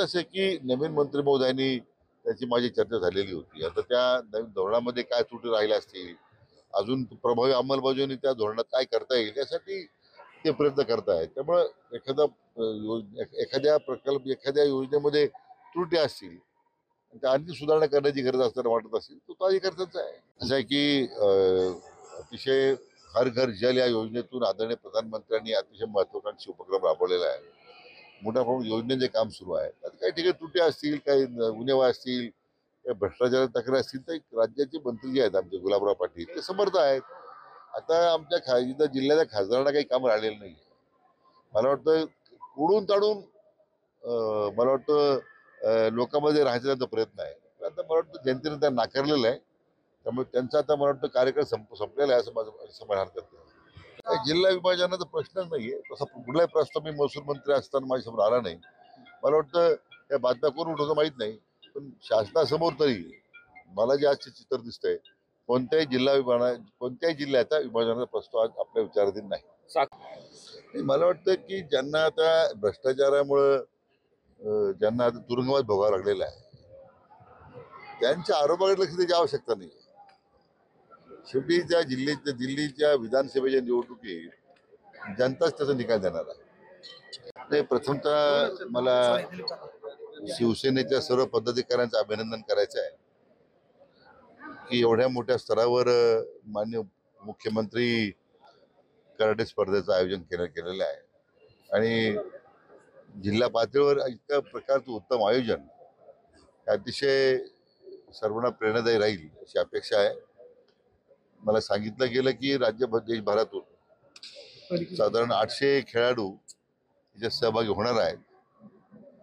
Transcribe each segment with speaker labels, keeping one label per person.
Speaker 1: असे की नवीन मंत्री महोदयांनी त्याची माझी चर्चा झालेली होती. आता त्या नवीन धोरणामध्ये काय त्रुटी राहिल्या असतील, अजून प्रभावी अंमलबजावणी त्या धोरणात काय करता येईल यासाठी ते प्रयत्न करतायत. त्यामुळे एखाद्या प्रकल्प एखाद्या योजनेमध्ये त्रुटी असतील, त्या आणखी सुधारणा करण्याची गरज असताना वाटत असेल तर तो अधिकाऱ्यांचा आहे. असं आहे की अतिशय हर घर जल या योजनेतून आदरणीय प्रधानमंत्र्यांनी अतिशय महत्वाकांक्षी उपक्रम राबवलेला आहे. मोठ्या प्रमाणात योजनेचे काम सुरू आहे. आता काही ठिकाणी त्रुटी असतील, काही उणेवा असतील, काही भ्रष्टाचार तक्रार असतील तर राज्याचे मंत्री जे आहेत आमचे गुलाबराव पाटील ते समर्थ आहेत. आता आमच्या जिल्ह्याच्या खासदारांना काही काम राहिलेलं नाही. मला वाटतं उडून ताडून मला वाटतं लोकांमध्ये राहायचा त्यांचा प्रयत्न आहे. आता मला वाटतं जनतेने त्या नाकारलेलं आहे. त्यामुळे त्यांचा आता मला वाटतं कार्यकाळ संपलेला आहे असं माझं हरकत नाही. जिल्हा विभाजनाचा प्रश्नच नाहीये. तसा कुठलाही प्रस्ताव मी महसूल मंत्री असताना माझ्यासमोर आला नाही. मला वाटतं त्या बातम्या कोण उठवतं माहीत नाही, पण शासनासमोर तरी मला जे आजचे चित्र दिसतंय कोणत्याही जिल्ह्याचा विभाजनाचा प्रस्ताव आज आपल्या विचाराधीन नाही. मला वाटतं की ज्यांना आता भ्रष्टाचारामुळं ज्यांना आता तुरुंगवास भोगावा लागलेला आहे त्यांच्या आरोपाकडे लक्ष द्यायची आवश्यकता नाही. शेवटी त्या दिल्लीच्या विधानसभेच्या निवडणुकीत जनताच त्याचा निकाल देणार आहे. प्रथमतः मला शिवसेनेच्या सर्व पदाधिकाऱ्यांचं अभिनंदन करायचं आहे की एवढ्या मोठ्या स्तरावर माननीय मुख्यमंत्री कराटे स्पर्धेचं आयोजन केलेलं आहे आणि जिल्हा पातळीवर इतक्या प्रकारचं उत्तम आयोजन अतिशय सर्वांना प्रेरणादायी राहील अशी अपेक्षा आहे. मला सांगितलं गेलं की देशभरातून साधारण 800 खेळाडू याच्यात सहभागी होणार आहेत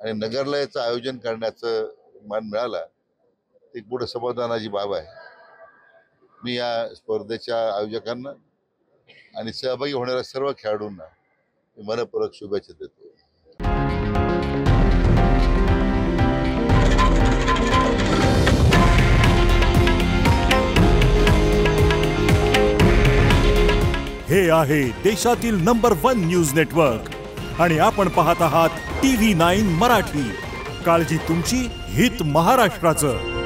Speaker 1: आणि नगरला याचं आयोजन करण्याचं मान मिळाला एक मोठं समाधानाची बाब आहे. मी या स्पर्धेच्या आयोजकांना आणि सहभागी होणाऱ्या सर्व खेळाडूंना मनपूर्वक शुभेच्छा देतो.
Speaker 2: हे आहे देशातील नंबर 1 न्यूज नेटवर्क आणि आपण पाहत आहात TV9 मराठी. काळजी तुमची, हित महाराष्ट्राचं.